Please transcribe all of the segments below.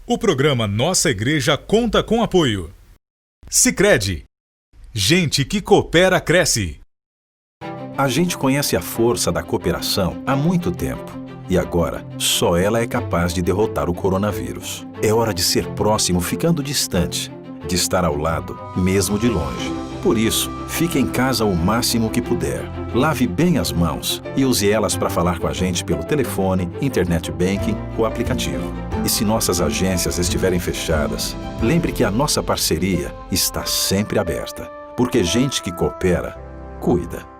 O programa Nossa Igreja conta com apoio. Sicredi. Gente que coopera, cresce. A gente conhece a força da cooperação há muito tempo. E agora, só ela é capaz de derrotar o coronavírus. É hora de ser próximo ficando distante, de estar ao lado, mesmo de longe. Por isso, fique em casa o máximo que puder. Lave bem as mãos e use elas para falar com a gente pelo telefone, internet banking ou aplicativo. E se nossas agências estiverem fechadas, lembre que a nossa parceria está sempre aberta. Porque gente que coopera, cuida.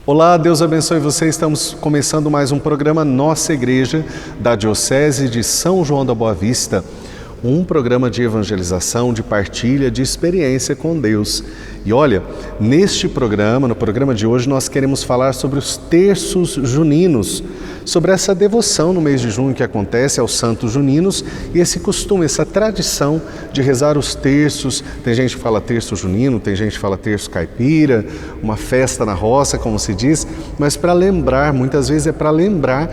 Olá, Deus abençoe você. Estamos começando mais um programa Nossa Igreja da Diocese de São João da Boa Vista. Um programa de evangelização, de partilha, de experiência com Deus. E olha, neste programa, no programa de hoje, nós queremos falar sobre os terços juninos, sobre essa devoção no mês de junho que acontece aos santos juninos e esse costume, essa tradição de rezar os terços. Tem gente que fala terço junino, tem gente que fala terço caipira, uma festa na roça, como se diz, mas para lembrar, muitas vezes é para lembrar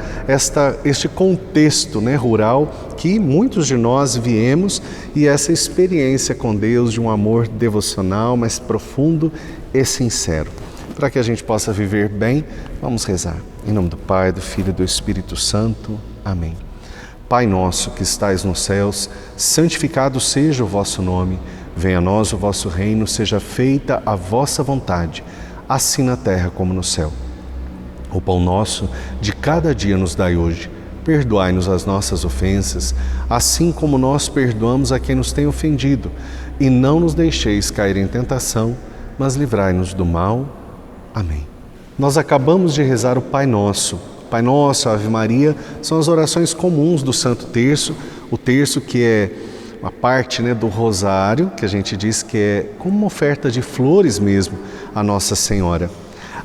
este contexto, rural que muitos de nós viemos e essa experiência com Deus de um amor devocional, mas profundo e sincero. Para que a gente possa viver bem, vamos rezar. Em nome do Pai, do Filho e do Espírito Santo. Amém. Pai nosso que estais nos céus, santificado seja o vosso nome. Venha a nós o vosso reino, seja feita a vossa vontade, assim na terra como no céu. O pão nosso de cada dia nos dai hoje. Perdoai-nos as nossas ofensas, assim como nós perdoamos a quem nos tem ofendido. E não nos deixeis cair em tentação, mas livrai-nos do mal. Amém. Nós acabamos de rezar o Pai Nosso. Pai Nosso, Ave Maria, são as orações comuns do Santo Terço. O terço que é uma parte do rosário, que a gente diz que é como uma oferta de flores mesmo a Nossa Senhora.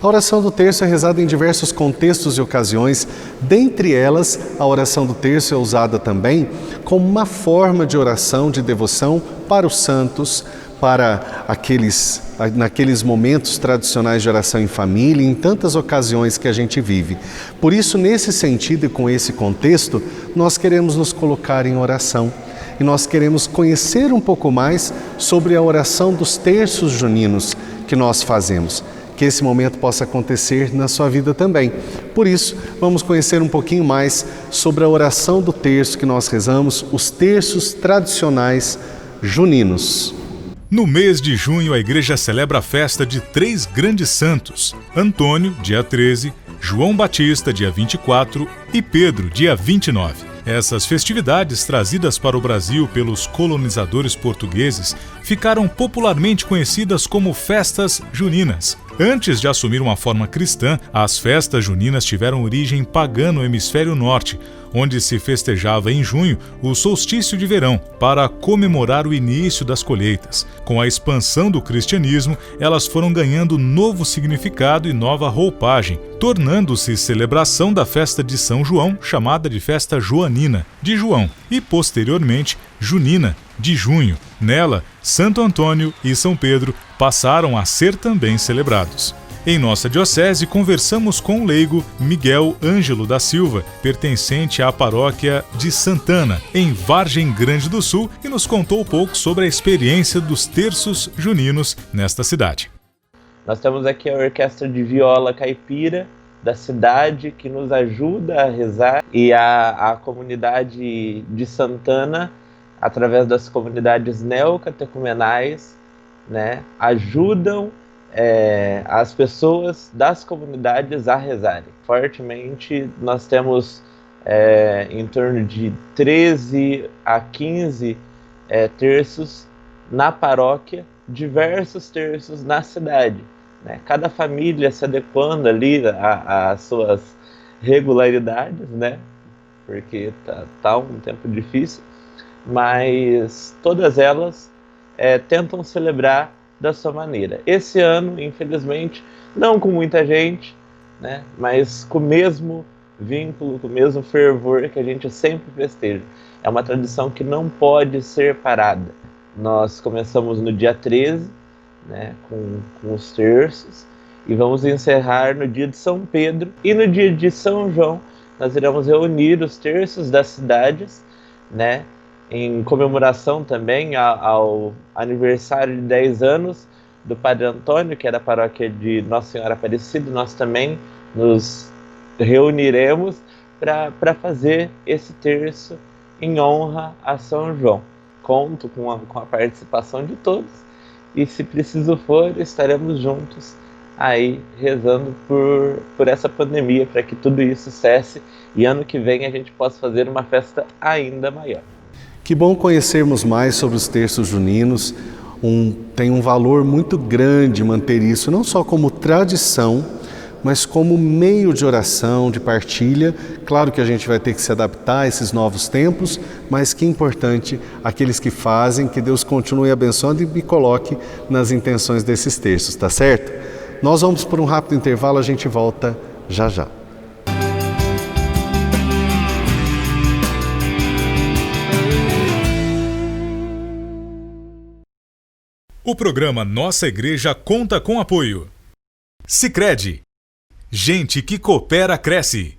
A oração do terço é rezada em diversos contextos e ocasiões. Dentre elas, a oração do terço é usada também como uma forma de oração, de devoção para os santos, para naqueles momentos tradicionais de oração em família, em tantas ocasiões que a gente vive. Por isso, nesse sentido e com esse contexto, nós queremos nos colocar em oração e nós queremos conhecer um pouco mais sobre a oração dos terços juninos que nós fazemos. Que esse momento possa acontecer na sua vida também. Por isso, vamos conhecer um pouquinho mais sobre a oração do terço que nós rezamos, os terços tradicionais juninos. No mês de junho, a Igreja celebra a festa de 3 grandes santos: Antônio, dia 13, João Batista, dia 24 e Pedro, dia 29. Essas festividades, trazidas para o Brasil pelos colonizadores portugueses, ficaram popularmente conhecidas como festas juninas. Antes de assumir uma forma cristã, as festas juninas tiveram origem pagã no hemisfério norte, onde se festejava em junho o solstício de verão, para comemorar o início das colheitas. Com a expansão do cristianismo, elas foram ganhando novo significado e nova roupagem, tornando-se celebração da festa de São João, chamada de festa joanina, de João, e posteriormente junina, de junho. Nela, Santo Antônio e São Pedro passaram a ser também celebrados. Em nossa diocese, conversamos com o leigo Miguel Ângelo da Silva, pertencente à paróquia de Santana, em Vargem Grande do Sul, e nos contou um pouco sobre a experiência dos terços juninos nesta cidade. Nós temos aqui a orquestra de viola caipira da cidade que nos ajuda a rezar, e a comunidade de Santana, através das comunidades neocatecumenais, ajudam as pessoas das comunidades a rezarem. Fortemente, nós temos em torno de 13 a 15 terços na paróquia, diversos terços na cidade. Cada família se adequando ali às suas regularidades, porque tá um tempo difícil, mas todas elas tentam celebrar da sua maneira. Esse ano, infelizmente, não com muita gente, né? Mas com o mesmo vínculo, com o mesmo fervor que a gente sempre festeja. É uma tradição que não pode ser parada. Nós começamos no dia 13, né, com os terços, e vamos encerrar no dia de São Pedro. E no dia de São João, nós iremos reunir os terços das cidades, né, em comemoração também ao aniversário de 10 anos do Padre Antônio, que é da paróquia de Nossa Senhora Aparecida. Nós também nos reuniremos para fazer esse terço em honra a São João. Conto com a participação de todos, e se preciso for, estaremos juntos aí rezando por essa pandemia, para que tudo isso cesse e ano que vem a gente possa fazer uma festa ainda maior. Que bom conhecermos mais sobre os terços juninos. Tem um valor muito grande manter isso, não só como tradição, mas como meio de oração, de partilha. Claro que a gente vai ter que se adaptar a esses novos tempos, mas que importante aqueles que fazem, que Deus continue abençoando e me coloque nas intenções desses terços, tá certo? Nós vamos por um rápido intervalo, a gente volta já já. O programa Nossa Igreja conta com apoio. Sicredi. Gente que coopera, cresce.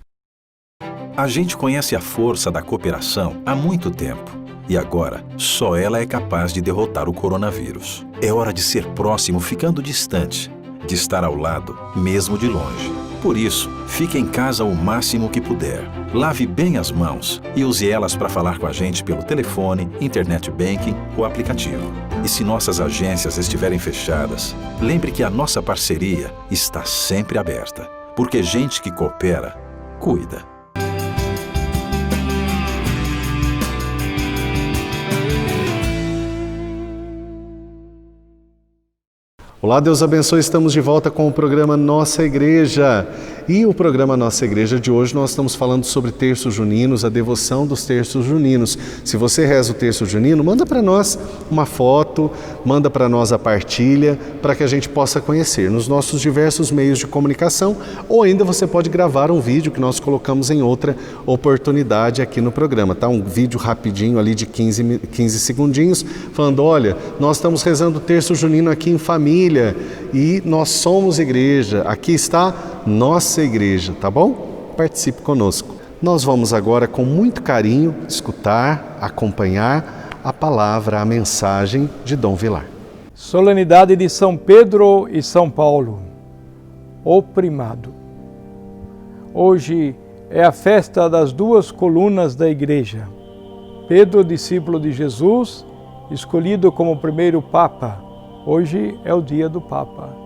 A gente conhece a força da cooperação há muito tempo. E agora, só ela é capaz de derrotar o coronavírus. É hora de ser próximo ficando distante, de estar ao lado, mesmo de longe. Por isso, fique em casa o máximo que puder. Lave bem as mãos e use elas para falar com a gente pelo telefone, internet banking ou aplicativo. E se nossas agências estiverem fechadas, lembre que a nossa parceria está sempre aberta. Porque gente que coopera, cuida. Olá, Deus abençoe, estamos de volta com o programa Nossa Igreja. E o programa Nossa Igreja de hoje nós estamos falando sobre terços juninos, a devoção dos terços juninos. Se você reza o terço junino, manda para nós uma foto, manda para nós a partilha, para que a gente possa conhecer nos nossos diversos meios de comunicação, ou ainda você pode gravar um vídeo que nós colocamos em outra oportunidade aqui no programa, tá? Um vídeo rapidinho ali de 15 segundinhos, falando, olha, nós estamos rezando o terço junino aqui em família e nós somos igreja, aqui está Nossa Igreja, tá bom? Participe conosco. Nós vamos agora com muito carinho escutar, acompanhar a palavra, a mensagem de Dom Vilar. Solenidade de São Pedro e São Paulo, o primado. Hoje é a festa das duas colunas da Igreja. Pedro, discípulo de Jesus, escolhido como primeiro Papa. Hoje é o dia do Papa.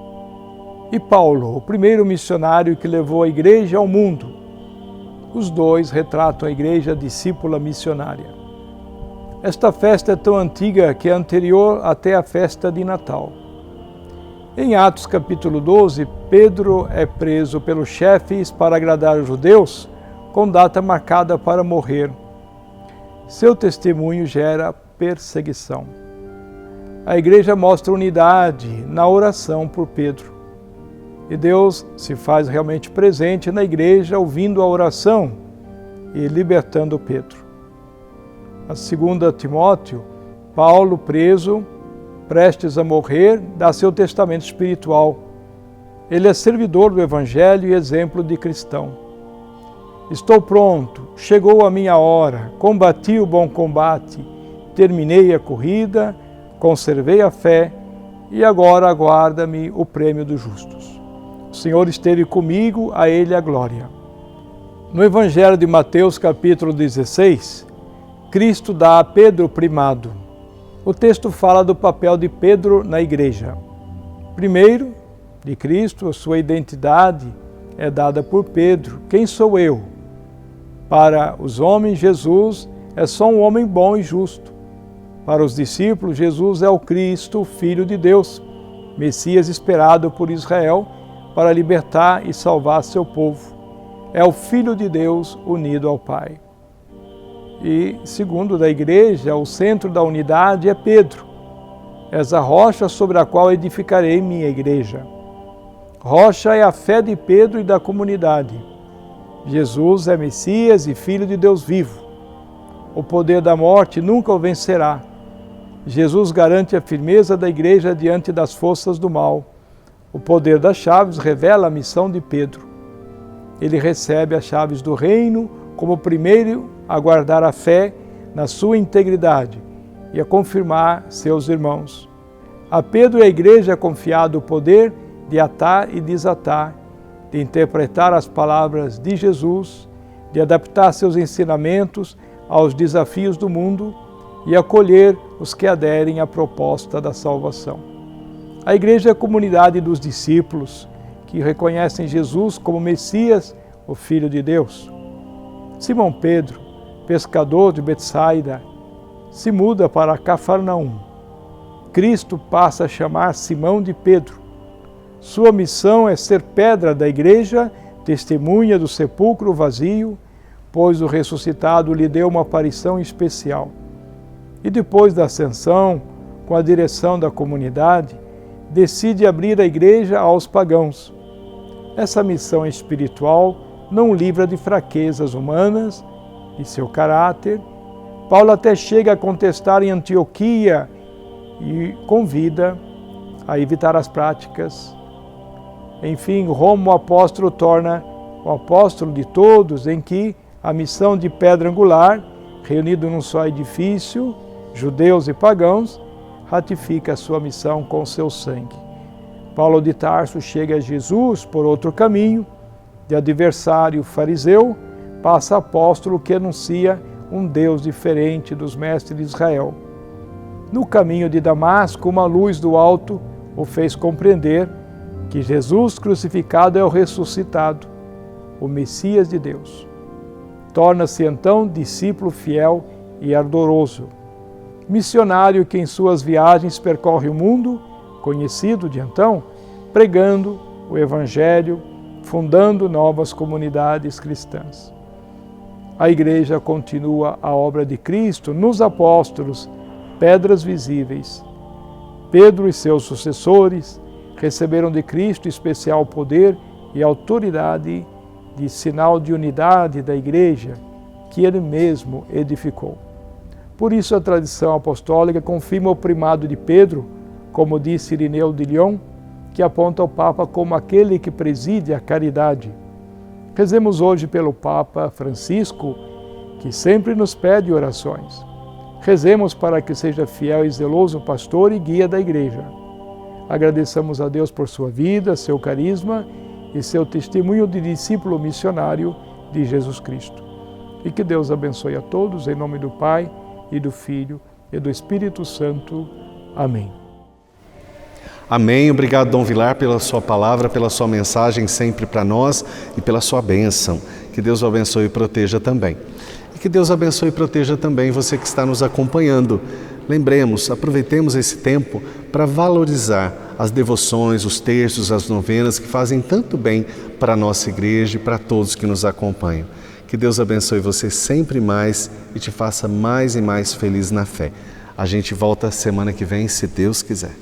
E Paulo, o primeiro missionário que levou a Igreja ao mundo. Os dois retratam a Igreja discípula missionária. Esta festa é tão antiga que é anterior até a festa de Natal. Em Atos capítulo 12, Pedro é preso pelos chefes para agradar os judeus, com data marcada para morrer. Seu testemunho gera perseguição. A Igreja mostra unidade na oração por Pedro. E Deus se faz realmente presente na Igreja, ouvindo a oração e libertando Pedro. A 2 Timóteo, Paulo, preso, prestes a morrer, dá seu testamento espiritual. Ele é servidor do Evangelho e exemplo de cristão. Estou pronto, chegou a minha hora, combati o bom combate, terminei a corrida, conservei a fé e agora aguarda-me o prêmio dos justos. O Senhor esteve comigo, a Ele a glória. No Evangelho de Mateus, capítulo 16, Cristo dá a Pedro primado. O texto fala do papel de Pedro na Igreja. Primeiro, de Cristo, a sua identidade é dada por Pedro. Quem sou eu? Para os homens, Jesus é só um homem bom e justo. Para os discípulos, Jesus é o Cristo, o Filho de Deus, Messias esperado por Israel para libertar e salvar seu povo. É o Filho de Deus unido ao Pai. E, segundo da Igreja, o centro da unidade é Pedro. És a rocha sobre a qual edificarei minha Igreja. Rocha é a fé de Pedro e da comunidade. Jesus é Messias e Filho de Deus vivo. O poder da morte nunca o vencerá. Jesus garante a firmeza da igreja diante das forças do mal. O poder das chaves revela a missão de Pedro. Ele recebe as chaves do reino como primeiro a guardar a fé na sua integridade e a confirmar seus irmãos. A Pedro e a igreja é confiado o poder de atar e desatar, de interpretar as palavras de Jesus, de adaptar seus ensinamentos aos desafios do mundo e acolher os que aderem à proposta da salvação. A igreja é a comunidade dos discípulos que reconhecem Jesus como Messias, o Filho de Deus. Simão Pedro, pescador de Betsaida, se muda para Cafarnaum. Cristo passa a chamar Simão de Pedro. Sua missão é ser pedra da igreja, testemunha do sepulcro vazio, pois o ressuscitado lhe deu uma aparição especial. E depois da ascensão, com a direção da comunidade, decide abrir a igreja aos pagãos. Essa missão espiritual não o livra de fraquezas humanas, de seu caráter. Paulo até chega a contestar em Antioquia e convida a evitar as práticas. Enfim, Roma, o apóstolo torna o apóstolo de todos, em que a missão de pedra angular, reunido num só edifício, judeus e pagãos, ratifica a sua missão com seu sangue. Paulo de Tarso chega a Jesus por outro caminho, de adversário fariseu, passa a apóstolo que anuncia um Deus diferente dos mestres de Israel. No caminho de Damasco, uma luz do alto o fez compreender que Jesus crucificado é o ressuscitado, o Messias de Deus. Torna-se então discípulo fiel e ardoroso, missionário que em suas viagens percorre o mundo, conhecido de então, pregando o Evangelho, fundando novas comunidades cristãs. A Igreja continua a obra de Cristo nos apóstolos, pedras visíveis. Pedro e seus sucessores receberam de Cristo especial poder e autoridade de sinal de unidade da Igreja que ele mesmo edificou. Por isso a tradição apostólica confirma o primado de Pedro, como disse Irineu de Lyon, que aponta o Papa como aquele que preside a caridade. Rezemos hoje pelo Papa Francisco, que sempre nos pede orações. Rezemos para que seja fiel e zeloso pastor e guia da Igreja. Agradeçamos a Deus por sua vida, seu carisma e seu testemunho de discípulo missionário de Jesus Cristo. E que Deus abençoe a todos, em nome do Pai, e do Filho, e do Espírito Santo. Amém. Amém. Obrigado, Dom Vilar, pela sua palavra, pela sua mensagem sempre para nós e pela sua bênção. Que Deus o abençoe e proteja também. E que Deus abençoe e proteja também você que está nos acompanhando. Lembremos, aproveitemos esse tempo para valorizar as devoções, os terços, as novenas que fazem tanto bem para a nossa igreja e para todos que nos acompanham. Que Deus abençoe você sempre mais e te faça mais e mais feliz na fé. A gente volta semana que vem, se Deus quiser.